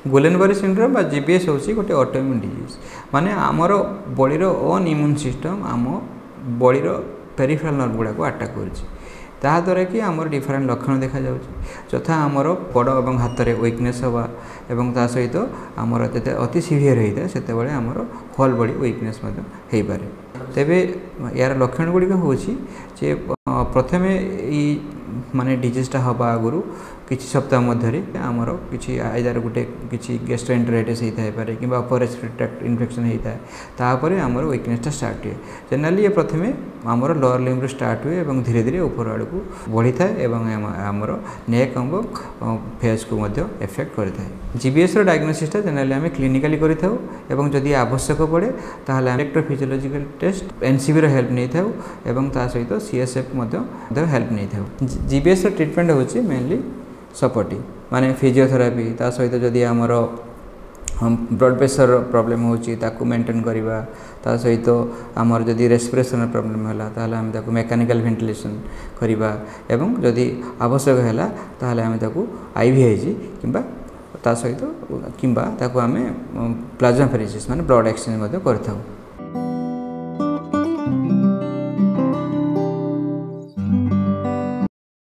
गुलेनबरी syndrome बा GBS होची गोटे ऑटोइम्यून डिजीज माने आमर बॉडी रो ओन इम्यून सिस्टम आम बॉडी रो पेरिफेरल नर्व गुडा को अटैक करछि ताद्वारा कि आमर डिफरेंट लक्षण देखा जाउछि यथा आमर बड़ और हाथ में वीकनेस हवा एवं ता सहित आमर अति सीवियर होता है से आमर होल बॉडी वीकनेस हो पारे तेबे यार लक्षण गुड़िक हूँ जे प्रथमे माने डिजीजटा हवा आगुरी किसी सप्ताह मध्य आमर किसी आइदर गोटे किसी गैस्ट्रोएंटेराइटिस होता है कि अपर रेस्पिरेटरी ट्रैक्ट इन्फेक्शन होता है तापर आमर वीकनेसटा स्टार्ट हुए जनरली ये प्रथमे आमर लोअर लिम्ब स्टार्ट हुए और धीरे धीरे ऊपर आड़ को बढ़ी थाए आमर नेक और फेस को एफेक्ट करता है जीबीएस डायग्नोसिसटा जनरली आम क्लिनिकाली करूँ जदि आवश्यक पड़े ताहले इलेक्ट्रोफिजियोलॉजिकल टेस्ट एनसीबी हेल्प नहीं था एवं ता सहित सीएसएफ हेल्प नहीं था जीबीएस ट्रिटमेंट होची मेनली सपोर्टिंग माने फिजियोथेरापी ता सहित जदि आमर ब्लड प्रेशर प्रॉब्लम होची ताकू मेंटेन करवा ता सहित आमर जदि रेस्पिरेशन प्रॉब्लम है ताहले आम ताकू मेकानिकल वेंटिलेशन करवा एवं जदि आवश्यक है ताहले आम ताकू आईवीआईजी किंबा ता सहित किंबा ताकू आम प्लाज्मा फेरेसिस माने ब्लड एक्सचेंज करथाऊ।